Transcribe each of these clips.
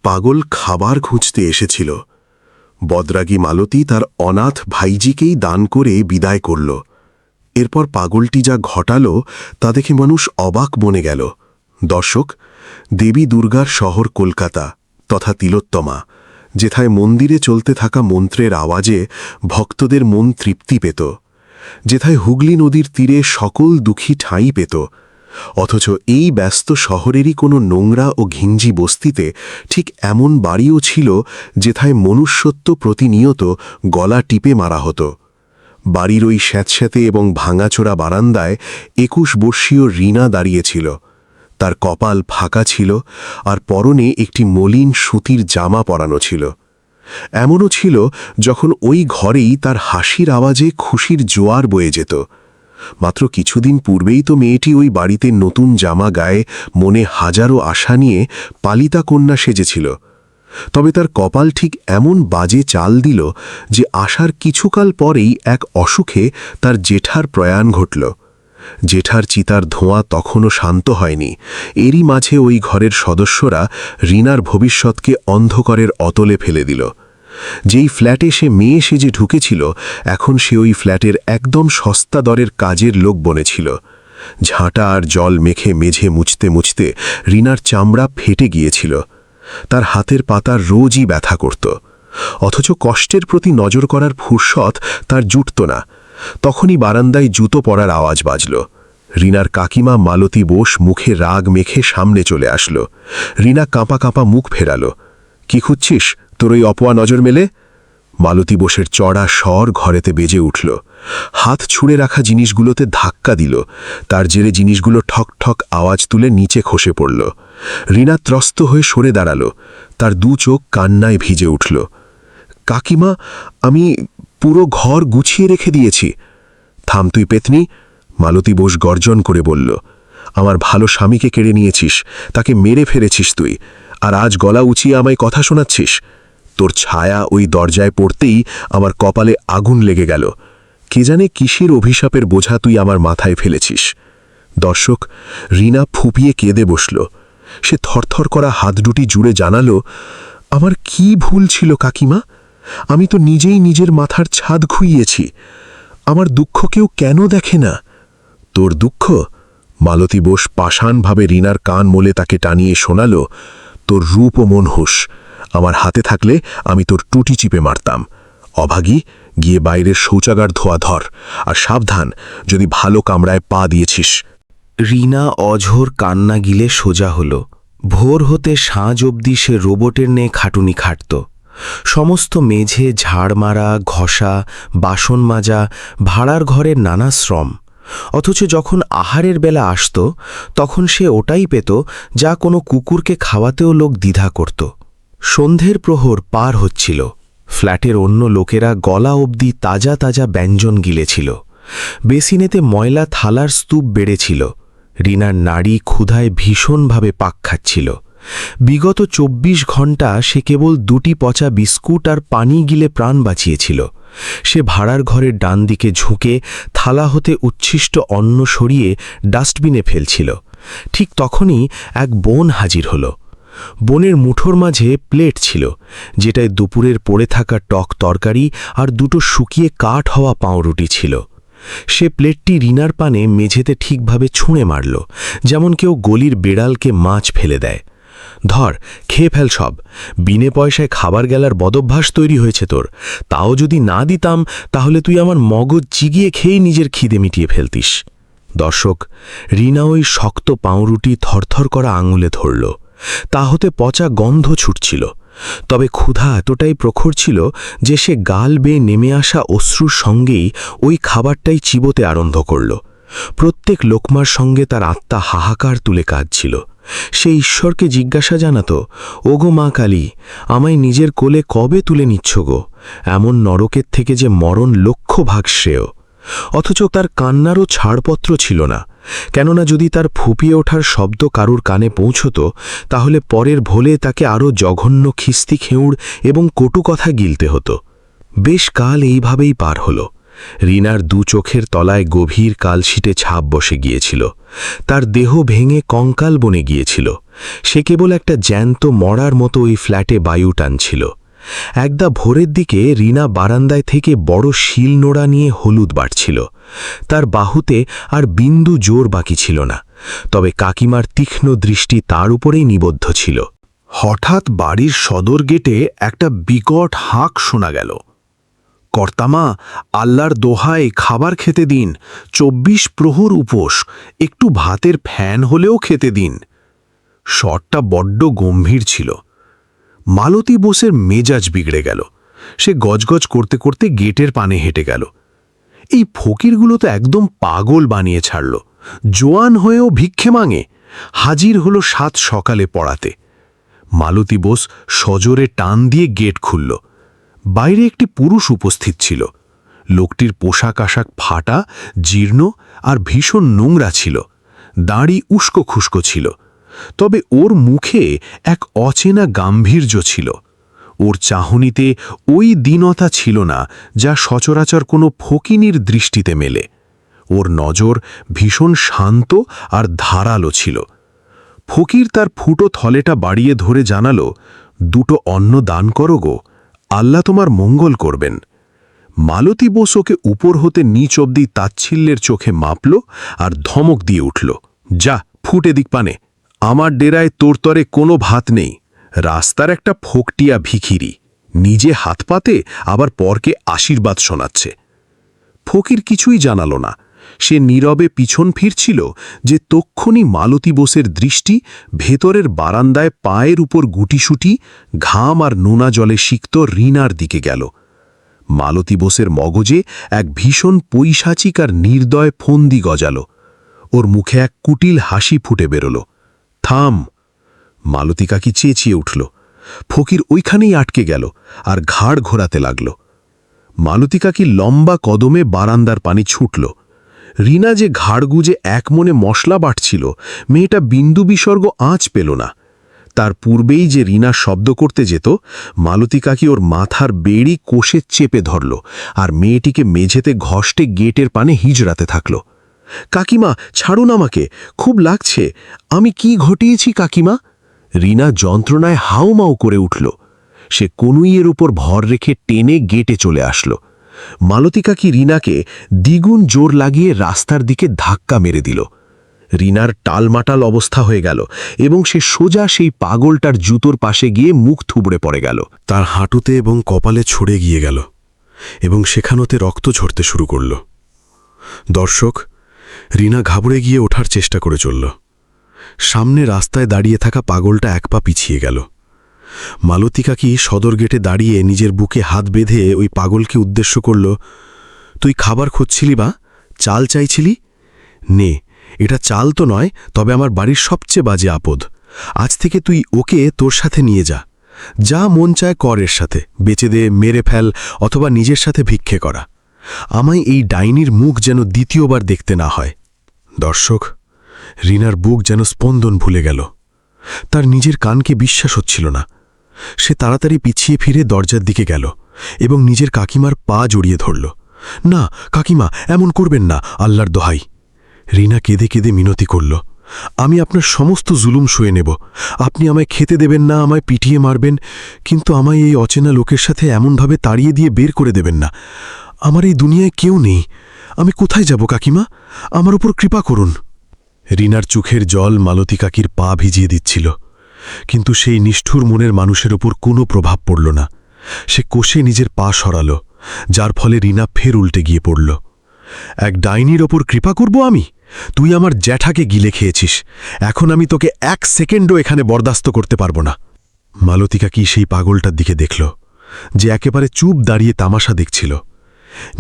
পাগল খাবার খুঁজতে এসেছিল। বদরাগী মালতী তার অনাথ ভাইজিকেই দান করে বিদায় করল। এরপর পাগলটি যা ঘটাল তা দেখে মানুষ অবাক বনে গেল। দর্শক, দেবী দুর্গার শহর কলকাতা তথা তিলোত্তমা, যেথায় মন্দিরে চলতে থাকা মন্ত্রের আওয়াজে ভক্তদের মন তৃপ্তি পেত, যেথায় হুগলি নদীর তীরে সকল দুঃখী ঠাঁই পেত, অথচ এই ব্যস্ত শহরেরই কোনো নোংরা ও ঘিঞ্জি বস্তিতে ঠিক এমন বাড়িও ছিল যেথায় মনুষ্যত্ব প্রতিনিয়ত গলা টিপে মারা হতো। বাড়ির ওই স্যাঁতস্যাঁতে এবং ভাঙাচোরা বারান্দায় ২১ বর্ষীয় রীনা দাঁড়িয়েছিল। তার কপাল ফাঁকা ছিল আর পরনে একটি মলিন সুতির জামা পরানো ছিল। এমনও ছিল যখন ওই ঘরেই তার হাসির আওয়াজে খুশির জোয়ার বয়ে যেত। মাত্র কিছুদিন পূর্বেই তো মেয়েটি ওই বাড়িতে নতুন জামা গায়ে মনে হাজারো আশা নিয়ে পালিতা কন্যা সেজেছিল। তবে তার কপাল ঠিক এমন বাজে চাল দিল যে আসার কিছুকাল পরেই এক অসুখে তার জেঠার প্রয়াণ ঘটল। জেঠার চিতার ধোঁয়া তখনও শান্ত হয়নি। এরই মাঝে ওই ঘরের সদস্যরা রীনার ভবিষ্যৎকে অন্ধকারের অতলে ফেলে দিল। যেই ফ্ল্যাটে সে মেয়ে সেজে ঢুকেছিল, এখন সে ওই ফ্ল্যাটের একদম সস্তা দরের কাজের লোক বনেছিল। ঝাঁটা আর জল মেখে মেঝে মুছতে মুছতে রীনার চামড়া ফেটে গিয়েছিল। তার হাতের পাতা রোজই ব্যথা করত, অথচ কষ্টের প্রতি নজর করার ফুরসত তার জুটত না। তখনই বারান্দায় জুতো পড়ার আওয়াজ বাজল। রীনার কাকিমা মালতী বোস মুখে রাগ মেখে সামনে চলে আসলো। রীনা কাঁপা কাঁপা মুখ ফেরাল। কি খুঁজছিস? তোর ওই অপয়া নজর মেলে? মালতী বোসের চড়া স্বর ঘরেতে বেজে উঠল। হাত ছুঁড়ে রাখা জিনিসগুলোতে ধাক্কা দিল। তার জেরে জিনিসগুলো ঠক ঠক আওয়াজ তুলে নিচে খসে পড়ল। রীনা ত্রস্ত হয়ে সরে দাঁড়াল। তার দু চোখ কান্নায় ভিজে উঠল। কাকিমা, আমি পুরো ঘর গুছিয়ে রেখে দিয়েছি। থাম তুই পেতনি, মালতী বোস গর্জন করে বলল। আমার ভালো স্বামীকে কেড়ে নিয়েছিস, তাকে মেরে ফেলেছিস তুই, আর আজ গলা উঁচিয়ে আমায় কথা শোনাচ্ছিস? তোর ছায়া ওই দরজায় পড়তেই আমার কপালে আগুন লেগে গেল। কে জানে কিসের অভিশাপের বোঝা তুই আমার মাথায় ফেলেছিস। দর্শক, রীনা ফুপিয়ে কেঁদে বসল। সে থরথর করা হাত দুটি জুড়ে জানালো, আমার কি ভুল ছিল কাকিমা? আমি তো নিজেই নিজের মাথার ছাদ খুইয়েছি। আমার দুঃখ কেউ কেন দেখে না? তোর দুঃখ? মালতী বোস পাষাণভাবে রীনার কান মোলে তাকে টানিয়ে শোনাল, তোর রূপ ও মনহুস আমার হাতে থাকলে আমি তোর টুটি চিপে মারতাম। অভাগী, গিয়ে বাইরের শৌচাগার ধোয়া ধর, আর সাবধান যদি ভালো কামরায় পা দিয়েছিস। রীনা অঝোর কান্না গিলে সোজা হল। ভোর হতে সাঁঝ অবধি সে রোবটের নে খাটুনি খাটত। সমস্ত মেঝে ঝাড় মারা, ঘষা, বাসন মাজা, ভাড়ার ঘরের নানা শ্রম। অথচ যখন আহারের বেলা আসত, তখন সে ওটাই পেত যা কোনো কুকুরকে খাওয়াতেও লোক দ্বিধা করত। সন্ধ্যের প্রহর পার হচ্ছিল। ফ্ল্যাটের অন্য লোকেরা গলা অবধি তাজা তাজা ব্যঞ্জন গিলেছিল। বেসিনেতে ময়লা থালার স্তূপ বেড়েছিল। রীনার নাড়ি ক্ষুধায় ভীষণভাবে পাক খাচ্ছিল। বিগত ২৪ ঘণ্টা সে কেবল ২টি পচা বিস্কুট আর পানি গিলে প্রাণ বাঁচিয়েছিল। সে ভাড়ার ঘরের ডান দিকে ঝুঁকে থালা হতে উচ্ছিষ্ট অন্ন সরিয়ে ডাস্টবিনে ফেলছিল। ঠিক তখনই এক বোন হাজির হল। বোনের মুঠোর মাঝে প্লেট ছিল, যেটায় দুপুরের পড়ে থাকা টক তরকারি আর দুটো শুকিয়ে কাঠ হওয়া পাউরুটি ছিল। সে প্লেটটি রীনার পানে মেঝেতে ঠিকভাবে ছুঁড়ে মারল, যেমন কেউ গলির বেড়ালকে মাছ ফেলে দেয়। ধর, খেয়ে ফেল সব। বিনে পয়সায় খাবার গেলার বদভ্যাস তৈরি হয়েছে তোর। তাও যদি না দিতাম, তাহলে তুই আমার মগজ চিগিয়ে খেয়েই নিজের খিদে মিটিয়ে ফেলতিস। দর্শক, রীনা ওই শক্ত পাউরুটি থরথর করা আঙুলে ধরল। তা হতে পচা গন্ধ ছুটছিল। তবে ক্ষুধা এতটাই প্রখর ছিল যে সে গাল বেয়ে নেমে আসা অশ্রুর সঙ্গেই ওই খাবারটাই চিবোতে আরম্ভ করল। প্রত্যেক লোকমার সঙ্গে তার আত্মা হাহাকার তুলে কাঁদছিল। সে ঈশ্বরকে জিজ্ঞাসা জানাত, ওগো মা কালী, আমায় নিজের কোলে কবে তুলে নিচ্ছ গো? এমন নরকের থেকে যে মরণ লক্ষ ভাগ শ্রেয়। অথচ তার কান্নারও ছাড়পত্র ছিল না। কেননা যদি তার ফুপিয়ে ওঠার শব্দ কারুর কানে পৌঁছত, তাহলে পরের ভোলে তাকে আরও জঘন্য খিস্তি খেউড় এবং কটু কথা গিলতে হতো। বেশ কাল এইভাবেই পার হল। রীনার দু চোখের তলায় গভীর কালশিটে ছাপ বসে গিয়েছিল। তার দেহ ভেঙে কঙ্কাল বনে গিয়েছিল। সে কেবল একটা জ্যান্ত মরার মতো ওই ফ্ল্যাটে বায়ু টানছিল। একদা ভোরের দিকে রিনা বারান্দায় থেকে বড় শিলনোড়া নিয়ে হলুদ বাটছিল। তার বাহুতে আর বিন্দু জোর বাকি ছিল না, তবে কাকিমার তীক্ষ্ণ দৃষ্টি তার উপরেই নিবদ্ধ ছিল। হঠাৎ বাড়ির সদর গেটে একটা বিকট হাঁক শোনা গেল। কর্তামা, আল্লাহর দোহায় খাবার খেতে দিন, 24 প্রহর উপোস, একটু ভাতের ফ্যান হলেও খেতে দিন। স্বরটা বড্ড গম্ভীর ছিল। মালতী বোসের মেজাজ বিগড়ে গেল। সে গজগজ করতে করতে গেটের পানে হেঁটে গেল। এই ফকিরগুলো তো একদম পাগল বানিয়ে ছাড়ল। জোয়ান হয়েও ভিক্ষে মাঙে। হাজির হলো 7 সকালে পড়াতে। মালতী বোস সজোরে টান দিয়ে গেট খুলল। বাইরে একটি পুরুষ উপস্থিত ছিল। লোকটির পোশাক আশাক ফাটা, জীর্ণ আর ভীষণ নোংরা ছিল। দাড়ি উস্কো খুস্কো ছিল, তবে ওর মুখে এক অচেনা গাম্ভীর্য ছিল। ওর চাহনিতে ওই দীনতা ছিল না যা সচরাচর কোনো ফকিনীর দৃষ্টিতে মেলে। ওর নজর ভীষণ শান্ত আর ধারালো ছিল। ফকির তার ফুটো থলেটা বাড়িয়ে ধরে জানালো, 2টো অন্ন দান করো গো, আল্লাহ তোমার মঙ্গল করবেন। মালতী বোস ওকে উপর হতে নিচ অব্দি তাচ্ছিল্যের চোখে মাপল আর ধমক দিয়ে উঠল, যা ফুটে দিক পানে, আমার ডেরায় তোর তরে কোনো ভাত নেই। রাস্তার একটা ফোকটিয়া ভিখিরি, নিজে হাত পাতে আবার পরকে আশীর্বাদ শোনাচ্ছে। ফকির কিছুই জানালো না। সে নীরবে পিছন ফিরছিল যে তক্ষুনি মালতী বোসের দৃষ্টি ভেতরের বারান্দায় পায়ের উপর গুটিসুটি, ঘাম আর নোনা জলে সিক্ত রিনার দিকে গেল। মালতী বোসের মগজে এক ভীষণ পৈশাচিক আর নির্দয় ফন্দি গজাল। ওর মুখে এক কুটিল হাসি ফুটে বেরোল। থাম! মালতী কাকি চেঁচিয়ে উঠল। ফকির ওইখানেই আটকে গেল আর ঘাড় ঘোরাতে লাগল। মালতী কাকি লম্বা কদমে বারান্দার পানি ছুটল। রিনা যে ঘাড় গুজে এক মনে মশলা বাটছিল, মেয়েটা বিন্দু বিসর্গ আঁচ পেল না। তার পূর্বেই যে রিনা শব্দ করতে যেত, মালতী কাকি ওর মাথার বেড়ি কোষে চেপে ধরল আর মেয়েটিকে মেঝেতে ঘষ্টে গেটের পানে হিজড়াতে থাকল। কাকিমা, ছাড়ুন আমাকে, খুব লাগছে। আমি কি ঘটিয়েছি কাকিমা? রিনা যন্ত্রণায় হাউমাউ করে উঠল। সে কনুইয়ের উপর ভর রেখে টেনে গেটে চলে আসলো। মালতী কাকি রিনাকে দ্বিগুণ জোর লাগিয়ে রাস্তার দিকে ধাক্কা মেরে দিল। রিনার টালমাটাল অবস্থা হয়ে গেল এবং সে সোজা সেই পাগলটার জুতোর পাশে গিয়ে মুখ থুবড়ে পড়ে গেল। তার হাঁটুতে এবং কপালে ছড়ে গিয়ে গেল এবং সেখানতে রক্ত ঝরতে শুরু করল। দর্শক, রিনা ঘাবড়ে গিয়ে ওঠার চেষ্টা করে চলল। সামনে রাস্তায় দাঁড়িয়ে থাকা পাগলটা এক পা পিছিয়ে গেল। মালতী কাকি সদর গেটে দাঁড়িয়ে নিজের বুকে হাত বেঁধে ওই পাগলকে উদ্দেশ্য করল, তুই খাবার খুঁজছিলি বা চাল চাইছিলি? নে, এটা চাল তো নয়, তবে আমার বাড়ির সবচেয়ে বাজে আপদ। আজ থেকে তুই ওকে তোর সাথে নিয়ে যা। যা মন চায় কর এর সাথে, বেচে দে, মেরে ফেল, অথবা নিজের সাথে ভিক্ষে করা। আমায় এই ডাইনির মুখ যেন দ্বিতীয়বার দেখতে না হয়। দর্শক, রিনার বুক যেন স্পন্দন ভুলে গেল। তার নিজের কানকে বিশ্বাস হচ্ছিল না। সে তাড়াতাড়ি পিছিয়ে ফিরে দরজার দিকে গেল এবং নিজের কাকিমার পা জড়িয়ে ধরল। না কাকিমা, এমন করবেন না, আল্লাহর দোহাই। রিনা কেঁদে কেঁদে মিনতি করল, আমি আপনার সমস্ত জুলুম সয়ে নেব। আপনি আমায় খেতে দেবেন না, আমায় পিটিয়ে মারবেন, কিন্তু আমায় এই অচেনা লোকের সাথে এমনভাবে তাড়িয়ে দিয়ে বের করে দেবেন না। আমার এই দুনিয়ায় কেউ নেই। আমি কোথায় যাব কাকিমা? আমার উপর কৃপা করুন। রিনার চোখের জল মালতী কাকির পা ভিজিয়ে দিচ্ছিল, কিন্তু সেই নিষ্ঠুর মনের মানুষের ওপর কোনো প্রভাব পড়ল না। সে কোষে নিজের পা সরাল, যার ফলে রিনা ফের উল্টে গিয়ে পড়ল। এক ডাইনির ওপর কৃপা করব আমি? তুই আমার জ্যাঠাকে গিলে খেয়েছিস। এখন আমি তোকে 1 সেকেন্ডও এখানে বরদাস্ত করতে পারব না। মালতী কাকি সেই পাগলটার দিকে দেখল, যে একেবারে চুপ দাঁড়িয়ে তামাশা দেখছিল।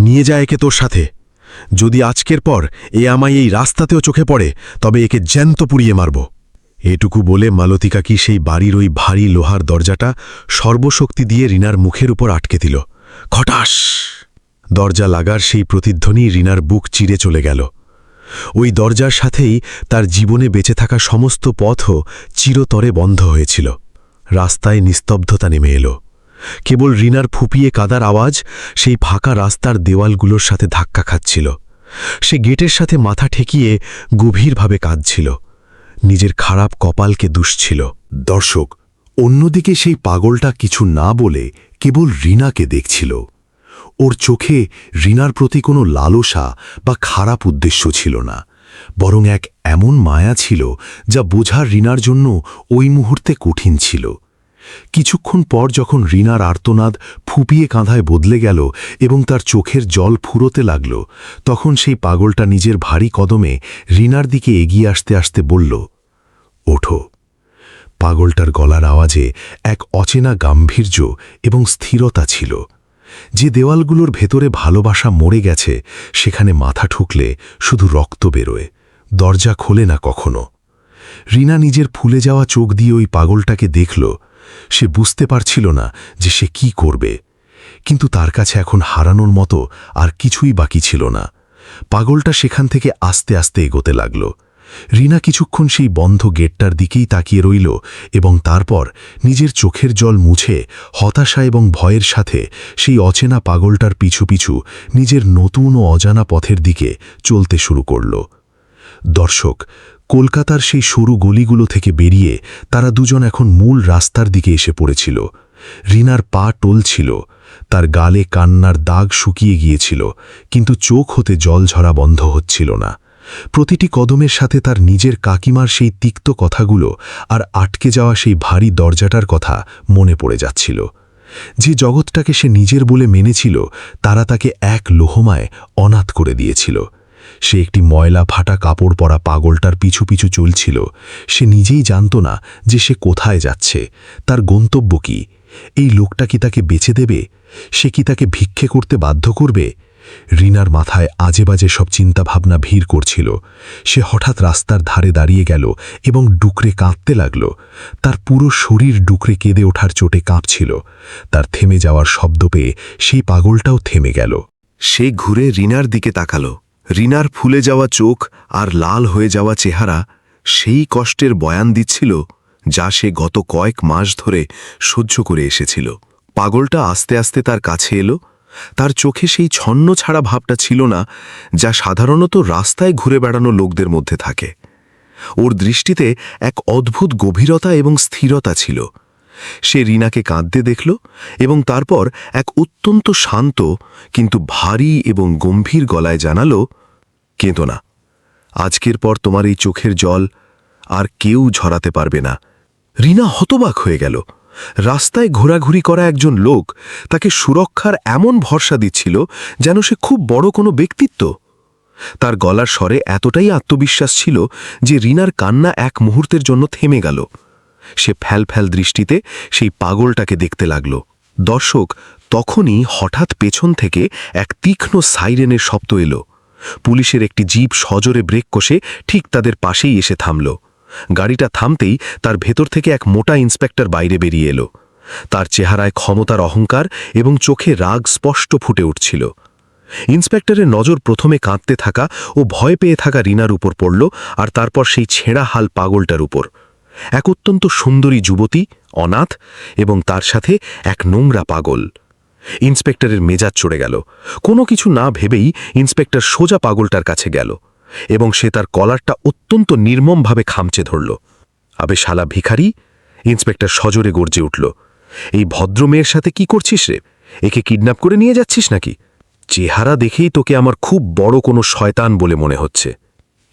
নিয়ে যা একে তোর সাথে। যদি আজকের পর এ আমায় এই রাস্তাতেও চোখে পড়ে, তবে একে জ্যান্ত পুড়িয়ে মারব। এটুকু বলে মালতী কাকি সেই বাড়ির ওই ভারী লোহার দরজাটা সর্বশক্তি দিয়ে রিনার মুখের উপর আটকে দিল। খটাস! দরজা লাগার সেই প্রতিধ্বনি রিনার বুক চিরে চলে গেল। ওই দরজার সাথেই তার জীবনে বেঁচে থাকা সমস্ত পথও চিরতরে বন্ধ হয়েছিল। রাস্তায় নিস্তব্ধতা নেমে এলো। কেবল রিনার ফুপিয়ে কাদার আওয়াজ সেই ফাঁকা রাস্তার দেওয়ালগুলোর সাথে ধাক্কা খাচ্ছিল। সে গেটের সাথে মাথা ঠেকিয়ে গভীরভাবে কাঁদছিল। নিজের খারাপ কপালকে দুষছিল। দর্শক, অন্যদিকে সেই পাগলটা কিছু না বলে কেবল রিনাকে দেখছিল। ওর চোখে রিনার প্রতি কোনো লালসা বা খারাপ উদ্দেশ্য ছিল না, বরং এক এমন মায়া ছিল যা বোঝার রিনার জন্য ওই মুহূর্তে কঠিন ছিল। কিছুক্ষণ পর যখন রিনার আর্তনাদ ফুপিয়ে কাঁধায় বদলে গেল এবং তার চোখের জল ফুরোতে লাগল, তখন সেই পাগলটা নিজের ভারী কদমে রিনার দিকে এগিয়ে আসতে আসতে বলল, ওঠো। পাগলটার গলার আওয়াজে এক অচেনা গাম্ভীর্য এবং স্থিরতা ছিল। যে দেওয়ালগুলোর ভেতরে ভালোবাসা মরে গেছে সেখানে মাথা ঠুকলে শুধু রক্ত বেরোয়, দরজা খোলে না কখনো। রিনা নিজের ফুলে যাওয়া চোখ দিয়ে ওই পাগলটাকে দেখল। সে বুঝতে পারছিল না যে সে কি করবে, কিন্তু তার কাছে এখন হারানোর মতো আর কিছুই বাকি ছিল না। পাগলটা সেখান থেকে আস্তে আস্তে এগোতে লাগল। রিনা কিছুক্ষণ সেই বন্ধ গেটটার দিকেই তাকিয়ে রইল এবং তারপর নিজের চোখের জল মুছে হতাশা এবং ভয়ের সাথে সেই অচেনা পাগলটার পিছু পিছু নিজের নতুন ও অজানা পথের দিকে চলতে শুরু করল। দর্শক, কলকাতার সেই সরু গলিগুলো থেকে বেরিয়ে তারা দুজন এখন মূল রাস্তার দিকে এসে পড়েছিল। রিনার পা টলছিল, তার গালে কান্নার দাগ শুকিয়ে গিয়েছিল, কিন্তু চোখ হতে জল ঝরা বন্ধ হচ্ছিল না। প্রতিটি কদমের সাথে তার নিজের কাকিমার সেই তিক্ত কথাগুলো আর আটকে যাওয়া সেই ভারী দরজাটার কথা মনে পড়ে যাচ্ছিল। যে জগৎটাকে সে নিজের বলে মেনেছিল, তারা তাকে এক লোহমায় অনাথ করে দিয়েছিল। সে একটি ময়লা ফাটা কাপড় পরা পাগলটার পিছু পিছু চলছিল। সে নিজেই জানত না যে সে কোথায় যাচ্ছে, তার গন্তব্য কি। এই লোকটা কি তাকে বেচে দেবে? সে কি তাকে ভিক্ষে করতে বাধ্য করবে? রিনার মাথায় আজে বাজে সব চিন্তাভাবনা ভিড় করছিল। সে হঠাৎ রাস্তার ধারে দাঁড়িয়ে গেল এবং ডুকরে কাঁদতে লাগল। তার পুরো শরীর ডুকরে কেঁদে ওঠার চোটে কাঁপছিল। তার থেমে যাওয়ার শব্দ পেয়ে সেই পাগলটাও থেমে গেল। সে ঘুরে রিনার দিকে তাকাল। রিনার ফুলে যাওয়া চোখ আর লাল হয়ে যাওয়া চেহারা সেই কষ্টের বয়ান দিচ্ছিল যা সে গত কয়েক মাস ধরে সহ্য করে এসেছিল। পাগলটা আস্তে আস্তে তার কাছে এলো। তার চোখে সেই ছন্ন ছাড়া ভাবটা ছিল না যা সাধারণত রাস্তায় ঘুরে বেড়ানো লোকদের মধ্যে থাকে। ওর দৃষ্টিতে এক অদ্ভুত গভীরতা এবং স্থিরতা ছিল। সে রিনাকে কাঁদতে দেখল এবং তারপর এক অত্যন্ত শান্ত কিন্তু ভারী এবং গম্ভীর গলায় জানালো, কেঁদো না। আজকের পর তোমার এই চোখের জল আর কেউ ঝরাতে পারবে না। রিনা হতবাক হয়ে গেল। রাস্তায় ঘোরাঘুরি করা একজন লোক তাকে সুরক্ষার এমন ভরসা দিচ্ছিল যেন সে খুব বড় কোনো ব্যক্তিত্ব। তার গলার স্বরে এতটাই আত্মবিশ্বাস ছিল যে রিনার কান্না এক মুহূর্তের জন্য থেমে গেল। সে ফ্যাল ফ্যাল দৃষ্টিতে সেই পাগলটাকে দেখতে লাগল। দর্শক, তখনই হঠাৎ পেছন থেকে এক তীক্ষ্ণ সাইরেনের শব্দ এলো। পুলিশের একটি জিপ সজোরে ব্রেক কষে ঠিক তাদের পাশেই এসে থামল। গাড়িটা থামতেই তার ভেতর থেকে এক মোটা ইন্সপেক্টর বাইরে বেরিয়ে এলো। তার চেহারায় ক্ষমতার অহংকার এবং চোখে রাগ স্পষ্ট ফুটে উঠছিল। ইন্সপেক্টরের নজর প্রথমে কাঁদতে থাকা ও ভয় পেয়ে থাকা রিনার উপর পড়ল, আর তারপর সেই ছেঁড়া হাল পাগলটার উপর। এক অত্যন্ত সুন্দরী যুবতী, অনাথ, এবং তার সাথে এক নোংরা পাগল। ইন্সপেক্টরের মেজাজ চড়ে গেল। কোনো কিছু না ভেবেই ইন্সপেক্টর সোজা পাগলটার কাছে গেল এবং সে তার কলারটা অত্যন্ত নির্মমভাবে খামচে ধরল। আবে শালা ভিখারি! ইন্সপেক্টর সজোরে গর্জে উঠল। এই ভদ্র মেয়ের সাথে কি করছিস রে? একে কিডন্যাপ করে নিয়ে যাচ্ছিস নাকি? চেহারা দেখেই তোকে আমার খুব বড় কোনো শয়তান বলে মনে হচ্ছে।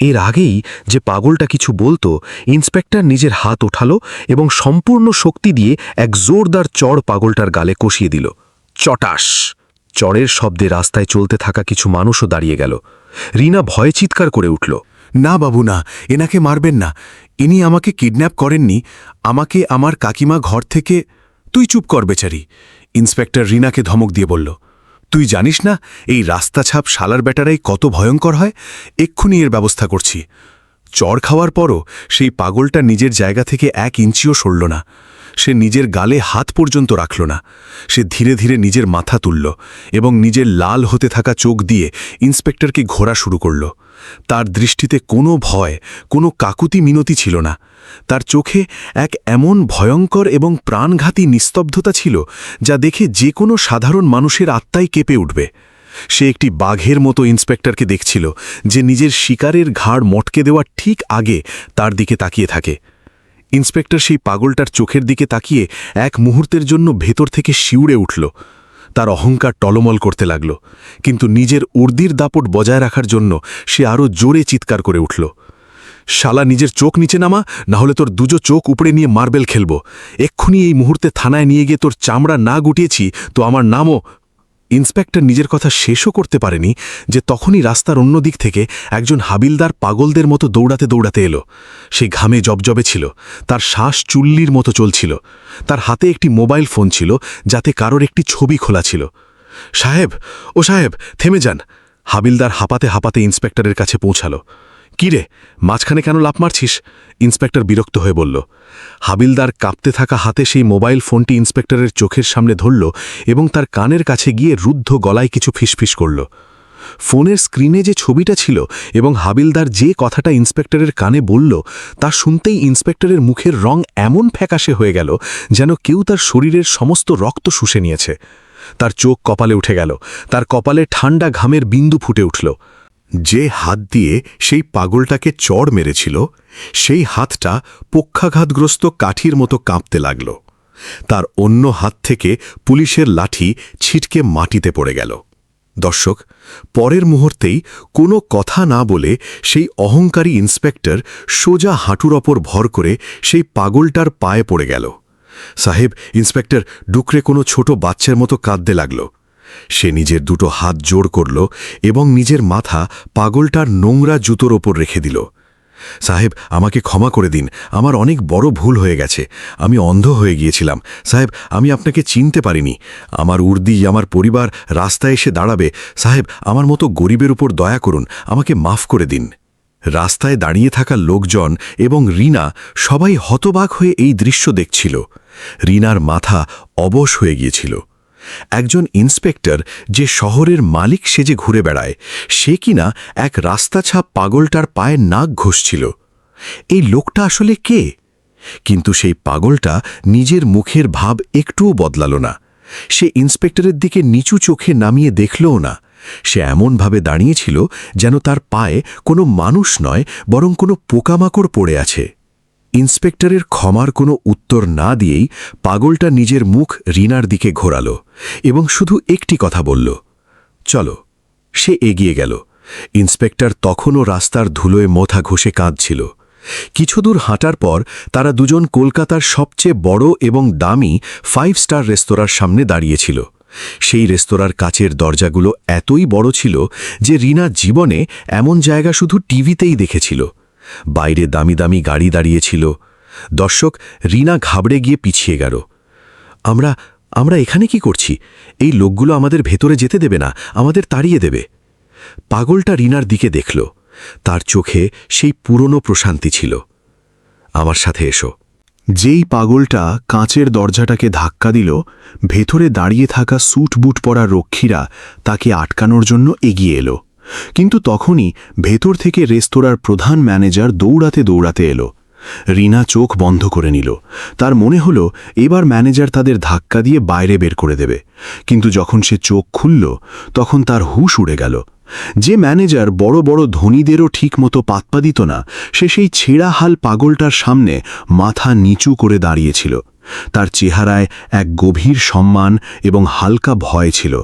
এর আগেই যে পাগলটা কিছু বলতো, ইন্সপেক্টর নিজের হাত ওঠালো এবং সম্পূর্ণ শক্তি দিয়ে এক জোরদার চড় পাগলটার গালে কষিয়ে দিল। চটাস! চড়ের শব্দে রাস্তায় চলতে থাকা কিছু মানুষও দাঁড়িয়ে গেল। রিনা ভয়ে চিৎকার করে উঠল। না বাবু, না, এনাকে মারবেন না। ইনি আমাকে কিডন্যাপ করেননি। আমাকে আমার কাকিমা ঘর থেকে... তুই চুপ কর বেচারি, ইন্সপেক্টর রিনাকে ধমক দিয়ে বলল। তুই জানিস না এই রাস্তা ছাপ শালার ব্যাটারাই কত ভয়ঙ্কর হয়? এক্ষুনি এর ব্যবস্থা করছি। চড় খাওয়ার পরও সেই পাগলটা নিজের জায়গা থেকে 1 ইঞ্চিও সরল না। সে নিজের গালে হাত পর্যন্ত রাখল না। সে ধীরে ধীরে নিজের মাথা তুলল এবং নিজের লাল হতে থাকা চোখ দিয়ে ইন্সপেক্টরকে ঘোরা শুরু করল। তার দৃষ্টিতে কোনো ভয়, কোনো কাকুতি মিনতি ছিল না। তার চোখে এক এমন ভয়ঙ্কর এবং প্রাণঘাতী নিস্তব্ধতা ছিল যা দেখে যে কোনো সাধারণ মানুষের আত্মাই কেঁপে উঠবে। সে একটি বাঘের মতো ইন্সপেক্টরকে দেখছিল, যে নিজের শিকারের ঘাড় মটকে দেওয়ার ঠিক আগে তার দিকে তাকিয়ে থাকে। ইন্সপেক্টর সেই পাগলটার চোখের দিকে তাকিয়ে এক মুহূর্তের জন্য ভেতর থেকে শিউরে উঠল। তার অহংকার টলমল করতে লাগল, কিন্তু নিজের উর্দির দাপট বজায় রাখার জন্য সে আরও জোরে চিৎকার করে উঠল, শালা, নিজের চোখ নিচে নামা, না হলে তোর দুজো চোখ উপড়ে নিয়ে মার্বেল খেলব। এক্ষুনি এই মুহূর্তে থানায় নিয়ে গিয়ে তোর চামড়া না গুটিয়েছি তো আমার নামও। ইন্সপেক্টর নিজের কথা শেষও করতে পারেনি যে তখনই রাস্তার অন্য দিক থেকে একজন হাবিলদার পাগলদের মতো দৌড়াতে দৌড়াতে এলো। সেই ঘামে জবজবে ছিল, তার শ্বাস চুল্লির মতো চলছিল। তার হাতে একটি মোবাইল ফোন ছিল, যাতে কারোর একটি ছবি খোলা ছিল। সাহেব, ও সাহেব, থেমে যান। হাবিলদার হাঁপাতে হাঁপাতে ইন্সপেক্টরের কাছে পৌঁছালো। কি রে, মাঝখানে কেন লাফ মারছিস? ইন্সপেক্টর বিরক্ত হয়ে বলল। হাবিলদার কাঁপতে থাকা হাতে সেই মোবাইল ফোনটি ইন্সপেক্টরের চোখের সামনে ধরল এবং তার কানের কাছে গিয়ে রুদ্ধ গলায় কিছু ফিসফিস করল। ফোনের স্ক্রিনে যে ছবিটা ছিল এবং হাবিলদার যে কথাটা ইন্সপেক্টরের কানে বলল, তা শুনতেই ইন্সপেক্টরের মুখের রং এমন ফ্যাকাশে হয়ে গেল যেন কেউ তার শরীরের সমস্ত রক্ত শুষে নিয়েছে। তার চোখ কপালে উঠে গেল, তার কপালে ঠান্ডা ঘামের বিন্দু ফুটে উঠল। যে হাত দিয়ে সেই পাগলটাকে চড় মেরেছিল, সেই হাতটা পক্ষাঘাতগ্রস্ত কাঠির মতো কাঁপতে লাগল। তার অন্য হাত থেকে পুলিশের লাঠি ছিটকে মাটিতে পড়ে গেল। দর্শক, পরের মুহূর্তেই কোনো কথা না বলে সেই অহংকারী ইন্সপেক্টর সোজা হাঁটুর ওপর ভর করে সেই পাগলটার পায়ে পড়ে গেল। সাহেব, ইন্সপেক্টর ডুকরে কোনো ছোট বাচ্চার মতো কাঁদতে লাগল। সে নিজের দুটো হাত জোড় করল এবং নিজের মাথা পাগলটার নোংরা জুতোর ওপর রেখে দিল। সাহেব, আমাকে ক্ষমা করে দিন, আমার অনেক বড় ভুল হয়ে গেছে। আমি অন্ধ হয়ে গিয়েছিলাম। সাহেব, আমি আপনাকে চিনতে পারিনি। আমার উর্দি, আমার পরিবার রাস্তায় এসে দাঁড়াবে। সাহেব, আমার মতো গরিবের উপর দয়া করুন, আমাকে মাফ করে দিন। রাস্তায় দাঁড়িয়ে থাকা লোকজন এবং রিনা সবাই হতবাক হয়ে এই দৃশ্য দেখছিল। রিনার মাথা অবশ হয়ে গিয়েছিল। একজন ইন্সপেক্টর যে শহরের মালিক সেজে ঘুরে বেড়ায়, সে কিনা এক রাস্তাছাপ পাগলটার পায়ে নাক ঘষছিল। এই লোকটা আসলে কে? কিন্তু সেই পাগলটা নিজের মুখের ভাব একটুও বদলাল না। সে ইন্সপেক্টরের দিকে নিচু চোখে নামিয়ে দেখলও না। সে এমনভাবে দাঁড়িয়েছিল যেন তার পায়ে কোনো মানুষ নয়, বরং কোনো পোকামাকড় পড়ে আছে। ইন্সপেক্টরের ক্ষমার কোনো উত্তর না দিয়েই পাগলটা নিজের মুখ রিনার দিকে ঘোরাল এবং শুধু একটি কথা বলল, চলো। সে এগিয়ে গেল। ইন্সপেক্টর তখনও রাস্তার ধুলোয় মাথা ঘষে কাঁদছিল। কিছু দূর হাঁটার পর তারা দুজন কলকাতার সবচেয়ে বড় এবং দামি 5 স্টার রেস্তোরাঁর সামনে দাঁড়িয়েছিল। সেই রেস্তোরাঁর কাচের দরজাগুলো এতই বড় ছিল যে রিনা জীবনে এমন জায়গা শুধু টিভিতেই দেখেছিল। বাইরে দামি দামি গাড়ি দাঁড়িয়েছিল। দর্শক, রিনা ঘাবড়ে গিয়ে পিছিয়ে গেল। আমরা এখানে কি করছি? এই লোকগুলো আমাদের ভেতরে যেতে দেবে না, আমাদের তাড়িয়ে দেবে। পাগলটা রিনার দিকে দেখল। তার চোখে সেই পুরনো প্রশান্তি ছিল। আমার সাথে এসো। যেই পাগলটা কাঁচের দরজাটাকে ধাক্কা দিল, ভেতরে দাঁড়িয়ে থাকা স্যুট বুট পরা রক্ষীরা তাকে আটকানোর জন্য এগিয়ে এলো। কিন্তু তখনই ভেতর থেকে রেস্তোরাঁর প্রধান ম্যানেজার দৌড়াতে দৌড়াতে এলো। রিনা চোখ বন্ধ করে নিল। তার মনে হলো এবার ম্যানেজার তাদের ধাক্কা দিয়ে বাইরে বের করে দেবে। কিন্তু যখন সে চোখ খুলল, তখন তার হুঁশ উড়ে গেল। যে ম্যানেজার বড় বড় ধনীদেরও ঠিকমতো পাত্তা দিত না, সে সেই ছেঁড়া হাল পাগলটার সামনে মাথা নিচু করে দাঁড়িয়েছিল। তার চেহারায় এক গভীর সম্মান এবং হালকা ভয় ছিল।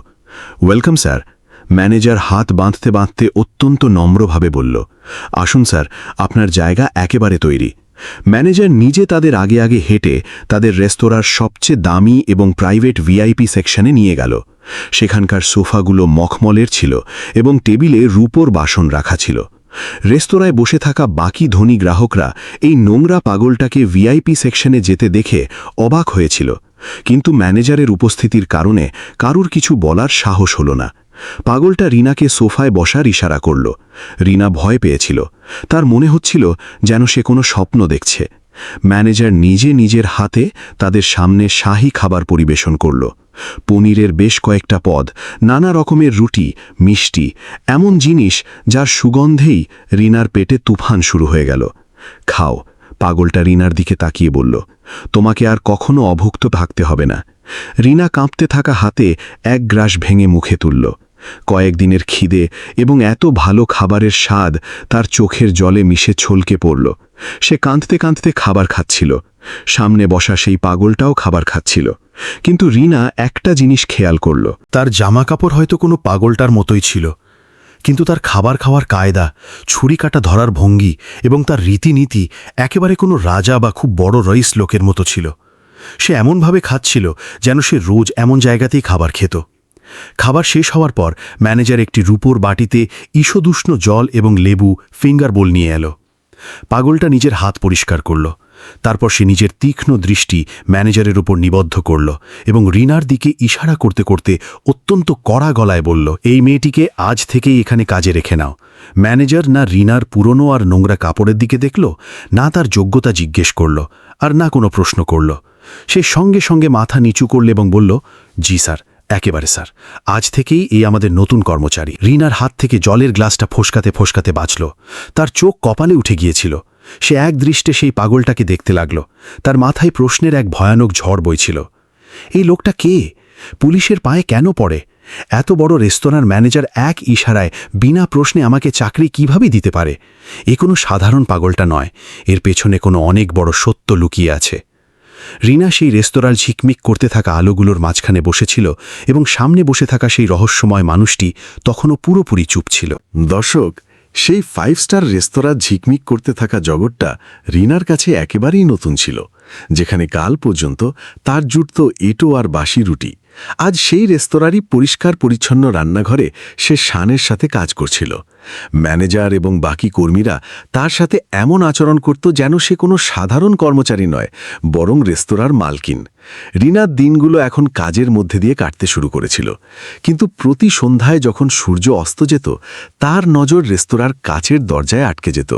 Welcome sir. ম্যানেজার হাত বাঁধতে বাঁধতে অত্যন্ত নম্রভাবে বলল, আসুন স্যার, আপনার জায়গা একেবারে তৈরি। ম্যানেজার নিজে তাদের আগে আগে হেঁটে তাদের রেস্তোরাঁর সবচেয়ে দামি এবং প্রাইভেট ভিআইপি সেকশনে নিয়ে গেল। সেখানকার সোফাগুলো মখমলের ছিল এবং টেবিলে রূপোর বাসন রাখা ছিল। রেস্তোরাঁয় বসে থাকা বাকি ধনী গ্রাহকরা এই নোংরা পাগলটাকে ভিআইপি সেকশনে যেতে দেখে অবাক হয়েছিল। কিন্তু ম্যানেজারের উপস্থিতির কারণে কারুর কিছু বলার সাহস হল না। পাগলটা রিনাকে সোফায় বসার ইশারা করল। রিনা ভয় পেয়েছিল। তার মনে হচ্ছিল যেন সে কোনো স্বপ্ন দেখছে। ম্যানেজার নিজে নিজের হাতে তাদের সামনে শাহী খাবার পরিবেশন করল। পনিরের বেশ কয়েকটা পদ, নানা রকমের রুটি, মিষ্টি, এমন জিনিস যার সুগন্ধেই রিনার পেটে তুফান শুরু হয়ে গেল। খাও। পাগলটা রিনার দিকে তাকিয়ে বলল, তোমাকে আর কখনো অভুক্ত থাকতে হবে না। রিনা কাঁপতে থাকা হাতে এক গ্রাস ভেঙে মুখে তুলল। কয়েকদিনের খিদে এবং এত ভালো খাবারের স্বাদ তার চোখের জলে মিশে ছলকে পড়ল। সে কাঁদতে কাঁদতে খাবার খাচ্ছিল। সামনে বসা সেই পাগলটাও খাবার খাচ্ছিল। কিন্তু রিনা একটা জিনিস খেয়াল করল। তার জামাকাপড় হয়তো কোনো পাগলটার মতোই ছিল, কিন্তু তার খাবার খাওয়ার কায়দা, ছুরি কাটা ধরার ভঙ্গি এবং তার রীতিনীতি একেবারে কোনো রাজা বা খুব বড় রইস লোকের মতো ছিল। সে এমনভাবে খাচ্ছিল যেন সে রোজ এমন জায়গাতেই খাবার খেত। খাবার শেষ হওয়ার পর ম্যানেজার একটি রূপোর বাটিতে ঈষদুষ্ণ জল এবং লেবু ফিঙ্গার বোল নিয়ে এলো। পাগলটা নিজের হাত পরিষ্কার করল। তারপর সে নিজের তীক্ষ্ণ দৃষ্টি ম্যানেজারের উপর নিবদ্ধ করল এবং রিনার দিকে ইশারা করতে করতে অত্যন্ত কড়া গলায় বলল, এই মেয়েটিকে আজ থেকেই এখানে কাজে রেখে নাও। ম্যানেজার না রিনার পুরনো আর নোংরা কাপড়ের দিকে দেখল, না তার যোগ্যতা জিজ্ঞেস করল, আর না কোনো প্রশ্ন করল। সে সঙ্গে সঙ্গে মাথা নিচু করল এবং বলল, জি স্যার, একেবারে স্যার, আজ থেকেই এই আমাদের নতুন কর্মচারী। রিনার হাত থেকে জলের গ্লাসটা ফোসকাতে ফোসকাতে বাঁচল। তার চোখ কপালে উঠে গিয়েছিল। সে এক দৃষ্টে সেই পাগলটাকে দেখতে লাগল। তার মাথায় প্রশ্নের এক ভয়ানক ঝড় বইছিল। এই লোকটা কে? পুলিশের পায়ে কেন পড়ে? এত বড় রেস্তোরাঁর ম্যানেজার এক ইশারায় বিনা প্রশ্নে আমাকে চাকরি কিভাবে দিতে পারে? এ কোনো সাধারণ পাগলটা নয়, এর পেছনে কোনো অনেক বড় সত্য লুকিয়ে আছে। রিনা সেই রেস্তোরাঁর ঝিকমিক করতে থাকা আলোগুলোর মাঝখানে বসেছিল এবং সামনে বসে থাকা সেই রহস্যময় মানুষটি তখনও পুরোপুরি চুপ ছিল। দর্শক, সেই 5 স্টার রেস্তোরাঁ ঝিকমিক করতে থাকা জগৎটা রিনার কাছে একেবারেই নতুন ছিল, যেখানে কাল পর্যন্ত তার জুটত এঁটো আর বাসি রুটি। আজ সেই রেস্তোরাঁরই পরিষ্কার পরিচ্ছন্ন রান্নাঘরে সে শানের সাথে কাজ করছিল। ম্যানেজার এবং বাকি কর্মীরা তার সাথে এমন আচরণ করত যেন সে কোনো সাধারণ কর্মচারী নয়, বরং রেস্তোরাঁর মালকিন। রিনার দিনগুলো এখন কাজের মধ্যে দিয়ে কাটতে শুরু করেছিল, কিন্তু প্রতি সন্ধ্যায় যখন সূর্য অস্ত যেত, তার নজর রেস্তোরাঁর কাচের দরজায় আটকে যেত।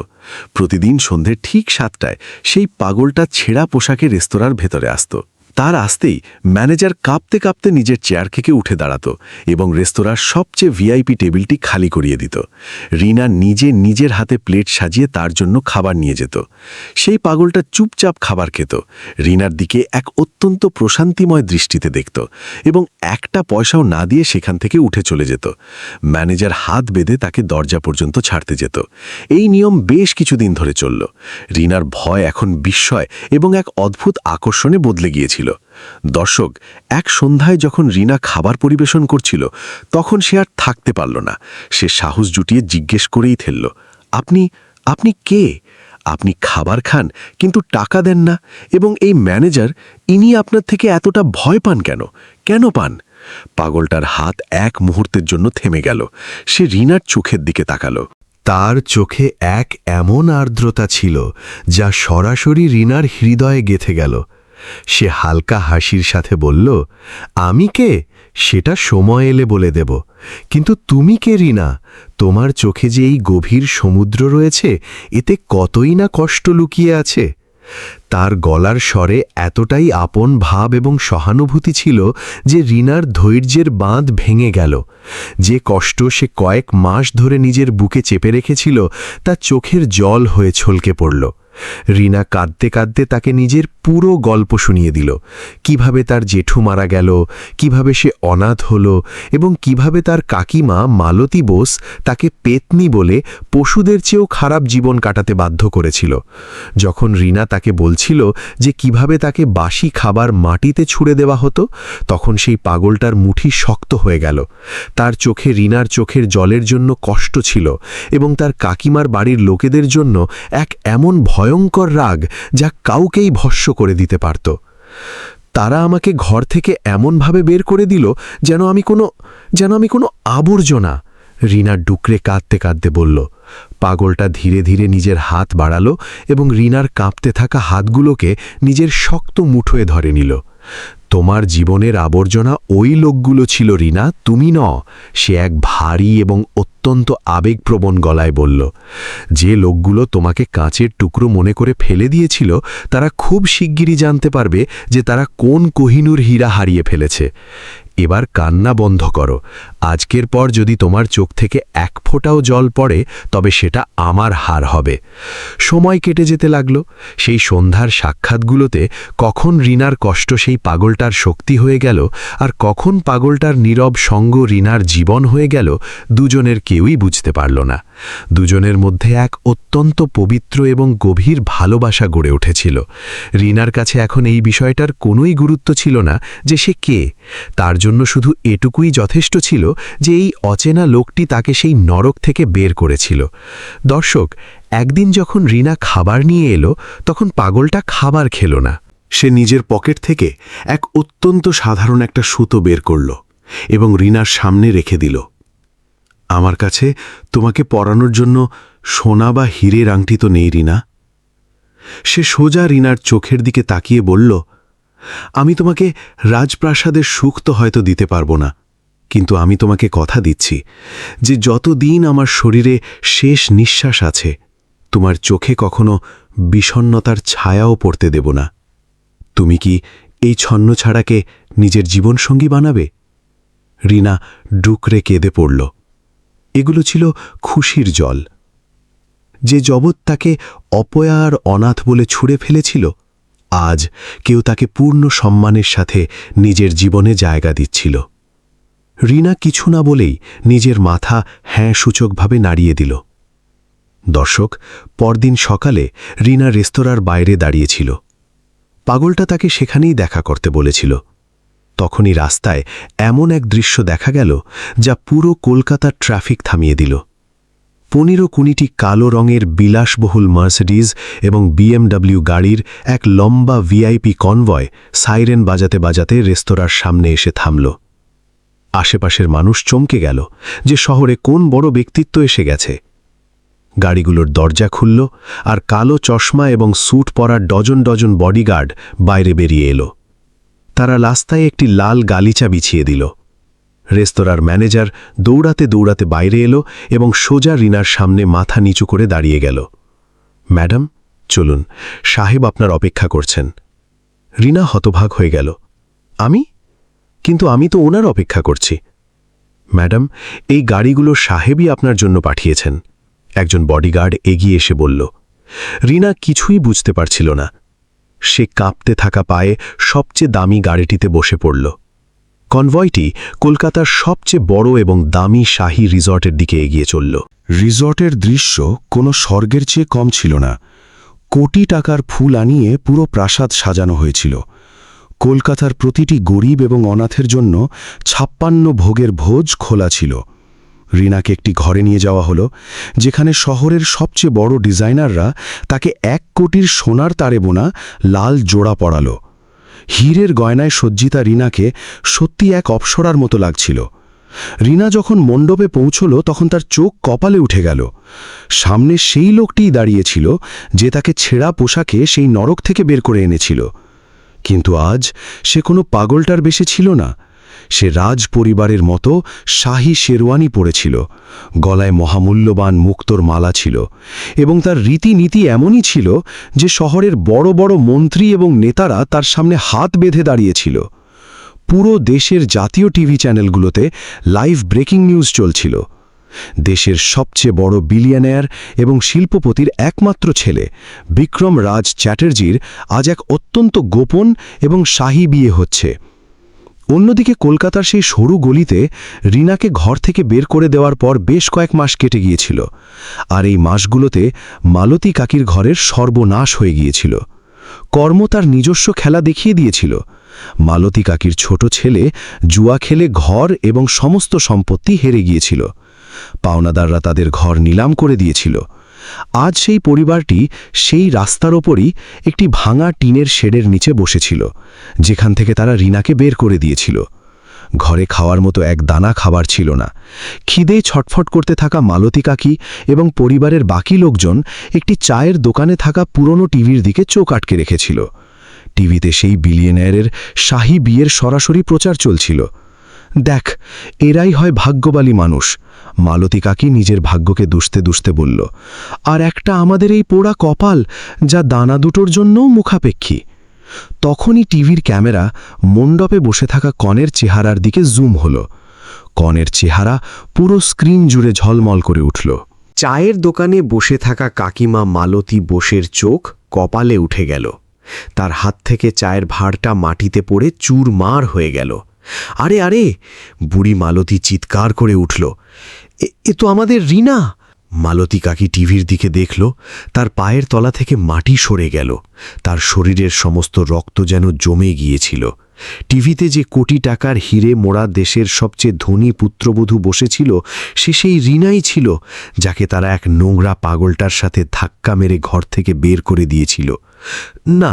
প্রতিদিন সন্ধে ঠিক 7টায় সেই পাগলটা ছেঁড়া পোশাকে রেস্তোরাঁর ভেতরে আসত। তার আসতেই ম্যানেজার কাঁপতে কাঁপতে নিজের চেয়ার থেকে উঠে দাঁড়াত এবং রেস্তোরাঁর সবচেয়ে ভিআইপি টেবিলটি খালি করিয়ে দিত। রিনা নিজের হাতে প্লেট সাজিয়ে তার জন্য খাবার নিয়ে যেত। সেই পাগলটা চুপচাপ খাবার খেত, রিনার দিকে এক অত্যন্ত প্রশান্তিময় দৃষ্টিতে দেখত এবং একটা পয়সাও না দিয়ে সেখান থেকে উঠে চলে যেত। ম্যানেজার হাত বেঁধে তাকে দরজা পর্যন্ত ছাড়তে যেত। এই নিয়ম বেশ কিছুদিন ধরে চলল। রিনার ভয় এখন বিস্ময় এবং এক অদ্ভুত আকর্ষণে বদলে গিয়েছিল। দর্শক, এক সন্ধ্যায় যখন রিনা খাবার পরিবেশন করছিল, তখন সে আর থাকতে পারল না। সে সাহস জুটিয়ে জিজ্ঞেস করেই ফেলল, আপনি কে? আপনি খাবার খান কিন্তু টাকা দেন না, এবং এই ম্যানেজার, ইনি আপনার থেকে এতটা ভয় পান কেন? কেন পান? পাগলটার হাত এক মুহূর্তের জন্য থেমে গেল। সে রিনার চোখের দিকে তাকালো। তার চোখে এক এমন আর্দ্রতা ছিল যা সরাসরি রিনার হৃদয়ে গেঁথে গেল। সে হালকা হাসির সাথে বলল, আমি কে সেটা সময় এলে বলে দেব, কিন্তু তুমি কে রিনা? তোমার চোখে যে এই গভীর সমুদ্র রয়েছে, এতে কতই না কষ্ট লুকিয়ে আছে। তার গলার স্বরে এতটাই আপন ভাব এবং সহানুভূতি ছিল যে রিনার ধৈর্যের বাঁধ ভেঙে গেল। যে কষ্ট সে কয়েক মাস ধরে নিজের বুকে চেপে রেখেছিল, তা চোখের জল হয়ে ছলকে পড়ল। রিনা কাঁদতে কাঁদতে তাকে নিজের পুরো গল্প শুনিয়ে দিল। কিভাবে তার জেঠু মারা গেল, কিভাবে সে অনাথ হল, এবং কিভাবে তার কাকিমা মালতী বোস তাকে পেতনি বলে পশুদের চেয়েও খারাপ জীবন কাটাতে বাধ্য করেছিল। যখন রিনা তাকে বলছিল যে কিভাবে তাকে বাসি খাবার মাটিতে ছুঁড়ে দেওয়া হতো, তখন সেই পাগলটার মুঠি শক্ত হয়ে গেল। তার চোখে রিনার চোখের জলের জন্য কষ্ট ছিল এবং তার কাকিমার বাড়ির লোকেদের জন্য এক এমন ভয়ঙ্কর রাগ যা কাউকেই ভস্ম করে দিতে পারত। তারা আমাকে ঘর থেকে এমনভাবে বের করে দিল যেন আমি কোনো আবর্জনা, রিনা ডুকরে কাঁদতে কাঁদতে বলল। পাগলটা ধীরে ধীরে নিজের হাত বাড়ালো এবং রিনার কাঁপতে থাকা হাতগুলোকে নিজের শক্ত মুঠোয় ধরে নিল। তোমার জীবনের আবর্জনা ওই লোকগুলো ছিল রিনা, তুমি ন। সে এক ভারী এবং অত্যন্ত আবেগপ্রবণ গলায় বলল। যে লোকগুলো তোমাকে কাঁচের টুকরো মনে করে ফেলে দিয়েছিল, তারা খুব শিগগিরই জানতে পারবে যে তারা কোন কোহিনূর হীরা হারিয়ে ফেলেছে। এবার কান্না বন্ধ করো। আজকের পর যদি তোমার চোখ থেকে এক ফোঁটাও জল পড়ে তবে সেটা আমার হার হবে। সময় কেটে যেতে লাগল। সেই সন্ধ্যার সাক্ষাৎগুলোতে কখন রিনার কষ্ট সেই পাগলটার শক্তি হয়ে গেল, আর কখন পাগলটার নীরব সঙ্গ রিনার জীবন হয়ে গেল, দুজনের কেউই বুঝতে পারল না। দুজনের মধ্যে এক অত্যন্ত পবিত্র এবং গভীর ভালোবাসা গড়ে উঠেছিল। রিনার কাছে এখন এই বিষয়টার কোনোই গুরুত্ব ছিল না যে সে কে। তার জন্য শুধু এটুকুই যথেষ্ট ছিল যে এই অচেনা লোকটি তাকে সেই নরক থেকে বের করেছিল। দর্শক, একদিন যখন রিনা খাবার নিয়ে এলো, তখন পাগলটা খাবার খেল না। সে নিজের পকেট থেকে এক অত্যন্ত সাধারণ একটা সুতো বের করল এবং রিনার সামনে রেখে দিল। আমার কাছে তোমাকে পরানোর জন্য সোনা বা হীরের আংটি তো নেই রিনা। সে সোজা রিনার চোখের দিকে তাকিয়ে বলল, আমি তোমাকে রাজপ্রাসাদের সুখ তো হয়তো দিতে পারবো না, কিন্তু আমি তোমাকে কথা দিচ্ছি যে যতদিন আমার শরীরে শেষ নিঃশ্বাস আছে তোমার চোখে কখনো বিষণ্ণতার ছায়াও পড়তে দেব না। তুমি কি এই ছন্নছাড়াকে নিজের জীবনসঙ্গী বানাবে? রিনা ডুকরে কেঁদে পড়ল। এগুলো ছিল খুশির জল। যে জগৎ তাকে অপয়া আর অনাথ বলে ছুঁড়ে ফেলেছিল, আজ কেউ তাকে পূর্ণ সম্মানের সাথে নিজের জীবনে জায়গা দিচ্ছিল। রিনা কিছু না বলেই নিজের মাথা হ্যাঁ সূচকভাবে নাড়িয়ে দিল। দর্শক, পরদিন সকালে রিনা রেস্তোরাঁর বাইরে দাঁড়িয়েছিল। পাগলটা তাকে সেখানেই দেখা করতে বলেছিল। তখনই রাস্তায় এমন এক দৃশ্য দেখা গেল যা পুরো কলকাতার ট্রাফিক থামিয়ে দিল। 15-20টি কালো রঙের বিলাসবহুল মার্সিডিজ এবং BMW গাড়ির এক লম্বা ভিআইপি কনভয় সাইরেন বাজাতে বাজাতে রেস্তোরাঁর সামনে এসে থামল। আশেপাশের মানুষ চমকে গেল যে শহরে কোন বড় ব্যক্তিত্ব এসে গেছে। গাড়িগুলোর দরজা খুলল আর কালো চশমা এবং স্যুট পরা ডজন ডজন বডিগার্ড বাইরে বেরিয়ে এলো। তারা রাস্তায় একটি লাল গালিচা বিছিয়ে দিল। রেস্তোরাঁর ম্যানেজার দৌড়াতে দৌড়াতে বাইরে এলো এবং সোজা রিনার সামনে মাথা নিচু করে দাঁড়িয়ে গেল। ম্যাডাম, চলুন, সাহেব আপনার অপেক্ষা করছেন। রিনা হতভাগ হয়ে গেল। কিন্তু আমি তো ওনার অপেক্ষা করছি। ম্যাডাম, এই গাড়িগুলো সাহেবই আপনার জন্য পাঠিয়েছেন, একজন বডিগার্ড এগিয়ে এসে বলল। রিনা কিছুই বুঝতে পারছিল না। সে কাঁপতে থাকা পায়ে সবচেয়ে দামি গাড়িটিতে বসে পড়ল। কনভয়টি কলকাতার সবচেয়ে বড় এবং দামি শাহী রিসর্টের দিকে এগিয়ে চলল। রিসর্টের দৃশ্য কোনো স্বর্গের চেয়ে কম ছিল না। কোটি টাকার ফুল আনিয়ে পুরো প্রাসাদ সাজানো হয়েছিল। কলকাতার প্রতিটি গরিব এবং অনাথের জন্য 56 ভোগের ভোজ খোলা ছিল। রিনাকে একটি ঘরে নিয়ে যাওয়া হলো, যেখানে শহরের সবচেয়ে বড় ডিজাইনাররা তাকে 1 কোটির সোনার তারে বোনা লাল জোড়া পরালো। হীরের গয়নায় সজ্জিতা রিনাকে সত্যি এক অপ্সরার মতো লাগছিল। রিনা যখন মণ্ডপে পৌঁছল তখন তার চোখ কপালে উঠে গেল। সামনে সেই লোকটিই দাঁড়িয়েছিল যে তাকে ছেঁড়া পোশাকে সেই নরক থেকে বের করে এনেছিল। কিন্তু আজ সে কোনো পাগলটার বেশে ছিল না। সে রাজ পরিবারের মতো শাহী শেরওয়ানি পরেছিল, গলায় মহামূল্যবান মুক্তোর মালা ছিল এবং তার রীতিনীতি এমনই ছিল যে শহরের বড় বড় মন্ত্রী এবং নেতারা তার সামনে হাত বেঁধে দাঁড়িয়েছিল। পুরো দেশের জাতীয় টিভি চ্যানেলগুলোতে লাইভ ব্রেকিং নিউজ চলছিল। দেশের সবচেয়ে বড় বিলিয়নিয়ার এবং শিল্পপতির একমাত্র ছেলে বিক্রম রাজ চ্যাটার্জির আজ এক অত্যন্ত গোপন এবং শাহী বিয়ে হচ্ছে। অন্যদিকে কলকাতার সেই সরু গলিতে রিনাকে ঘর থেকে বের করে দেওয়ার পর বেশ কয়েক মাস কেটে গিয়েছিল, আর এই মাসগুলোতে মালতী কাকির ঘরের সর্বনাশ হয়ে গিয়েছিল। কর্ম তার নিজস্ব খেলা দেখিয়ে দিয়েছিল। মালতী কাকির ছোট ছেলে জুয়া খেলে ঘর এবং সমস্ত সম্পত্তি হেরে গিয়েছিল। পাওনাদাররা তাদের ঘর নিলাম করে দিয়েছিল। আজ সেই পরিবারটি সেই রাস্তার ওপরই একটি ভাঙা টিনের শেডের নিচে বসেছিল, যেখান থেকে তারা রিনাকে বের করে দিয়েছিল। ঘরে খাওয়ার মতো এক দানা খাবার ছিল না। খিদে ছটফট করতে থাকা মালতী কাকি এবং পরিবারের বাকি লোকজন একটি চায়ের দোকানে থাকা পুরনো টিভির দিকে চোখ আটকে রেখেছিল। টিভিতে সেই বিলিয়নিয়ারের শাহী বিয়ের সরাসরি প্রচার চলছিল। দেখ, এরাই হয় ভাগ্যবালী মানুষ, মালতী কাকি নিজের ভাগ্যকে দুষতে দুষতে বলল। আর একটা আমাদের এই পোড়া কপাল, যা দানা দুটোর জন্যও মুখাপেক্ষী। তখনই টিভির ক্যামেরা মণ্ডপে বসে থাকা কনের চেহারার দিকে জুম হলো। কনের চেহারা পুরো স্ক্রিন জুড়ে ঝলমল করে উঠল। চায়ের দোকানে বসে থাকা কাকিমা মালতী বোসের চোখ কপালে উঠে গেল। তার হাত থেকে চায়ের ভাঁড়টা মাটিতে পড়ে চুরমার হয়ে গেল। আরে আরে, বুড়ি মালতী চিৎকার করে উঠল, এ তো আমাদের রিনা! মালতী কাকি টিভির দিকে দেখল, তার পায়ের তলা থেকে মাটি সরে গেল। তার শরীরের সমস্ত রক্ত যেন জমে গিয়েছিল। টিভিতে যে কোটি টাকার হিরে মোড়া দেশের সবচেয়ে ধনী পুত্রবধূ বসেছিল, সে সেই রিনাই ছিল, যাকে তারা এক নোংরা পাগলটার সাথে ধাক্কা মেরে ঘর থেকে বের করে দিয়েছিল। না,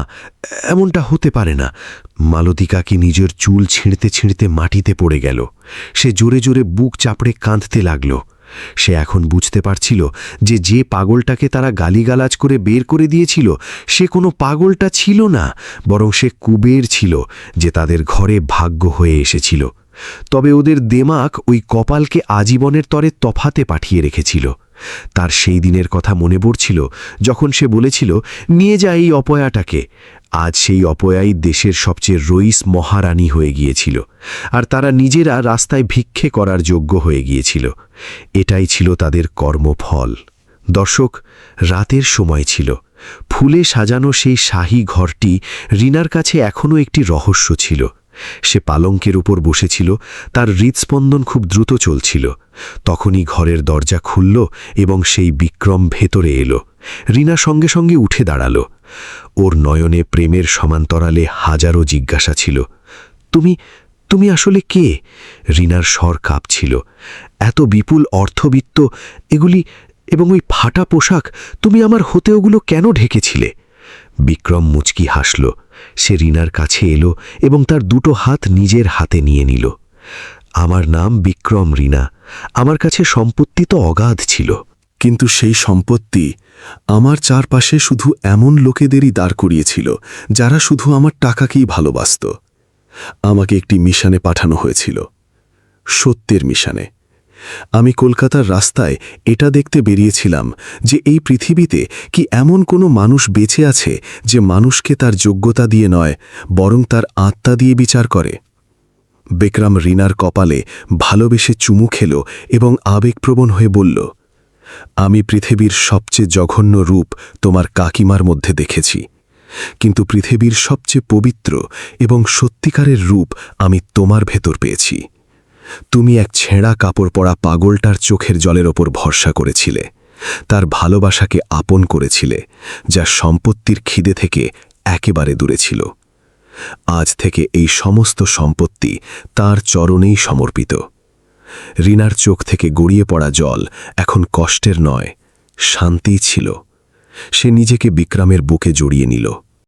এমনটা হতে পারে না। মালতী কাকি নিজের চুল ছিঁড়তে ছিঁড়তে মাটিতে পড়ে গেল। সে জোরে জোরে বুক চাপড়ে কাঁদতে লাগল। সে এখন বুঝতে পারছিল যে পাগলটাকে তারা গালিগালাজ করে বের করে দিয়েছিল, সে কোনো পাগলটা ছিল না, বরং সে কুবের ছিল, যে তাদের ঘরে ভাগ্য হয়ে এসেছিল। তবে ওদের দেমাক ওই কপালকে আজীবনের তরে তফাতে পাঠিয়ে রেখেছিল। তার সেই দিনের কথা মনে পড়ছিল, যখন সে বলেছিল, নিয়ে যা এই অপয়াটাকে। আজ সেই অপয়াই দেশের সবচেয়ে রইস মহারানী হয়ে গিয়েছিল, আর তারা নিজেরা রাস্তায় ভিক্ষে করার যোগ্য হয়ে গিয়েছিল। এটাই ছিল তাদের কর্মফল। দর্শক, রাতের সময় ছিল। ফুলে সাজানো সেই শাহী ঘরটি রিনার কাছে এখনও একটি রহস্য ছিল। সে পালঙ্কের উপর বসেছিল, তার হৃৎস্পন্দন খুব দ্রুত চলছিল। তখনই ঘরের দরজা খুলল এবং সেই বিক্রম ভেতরে এলো। রিনা সঙ্গে সঙ্গে উঠে দাঁড়াল। ওর নয়নে প্রেমের সমান্তরালে হাজারো জিজ্ঞাসা ছিল। তুমি আসলে কে? রিনার স্বর কাঁপছিল। এত বিপুল অর্থবিত্ত, এগুলি এবং ওই ফাটা পোশাক, তুমি আমার হতে ওগুলো কেন ঢেকেছিলে? বিক্রম মুচকি হাসল। সে রিনার কাছে এলো এবং তার দুটো হাত নিজের হাতে নিয়ে নিল। আমার নাম বিক্রম, রিনা। আমার কাছে সম্পত্তি তো অগাধ ছিল, কিন্তু সেই সম্পত্তি আমার চারপাশে শুধু এমন লোকেদেরই দাঁড় করিয়েছিল যারা শুধু আমার টাকাকেই ভালোবাসত। আমাকে একটি মিশনে পাঠানো হয়েছিল, সত্যের মিশনে। আমি কলকাতার রাস্তায় এটা দেখতে বেরিয়েছিলাম যে এই পৃথিবীতে কি এমন কোনো মানুষ বেঁচে আছে যে মানুষকে তার যোগ্যতা দিয়ে নয়, বরং তার আত্মা দিয়ে বিচার করে। বিক্রম রিনার কপালে ভালোবেসে চুমু খেল এবং আবেগপ্রবণ হয়ে বলল, আমি পৃথিবীর সবচেয়ে জঘন্য রূপ তোমার কাকিমার মধ্যে দেখেছি, কিন্তু পৃথিবীর সবচেয়ে পবিত্র এবং সত্যিকারের রূপ আমি তোমার ভেতর পেয়েছি। তুমি এক ছেঁড়া কাপড় পরা পাগলটার চোখের জলের ওপর ভরসা করেছিলে, তার ভালোবাসাকে আপন করেছিলে, যা সম্পত্তির খিদে থেকে একেবারে দূরে ছিল। আজ থেকে এই সমস্ত সম্পত্তি তার চরণেই সমর্পিত। রিনার চোখ থেকে গড়িয়ে পড়া জল এখন কষ্টের নয়, শান্তিই ছিল। সে নিজেকে বিক্রমের বুকে জড়িয়ে নিল।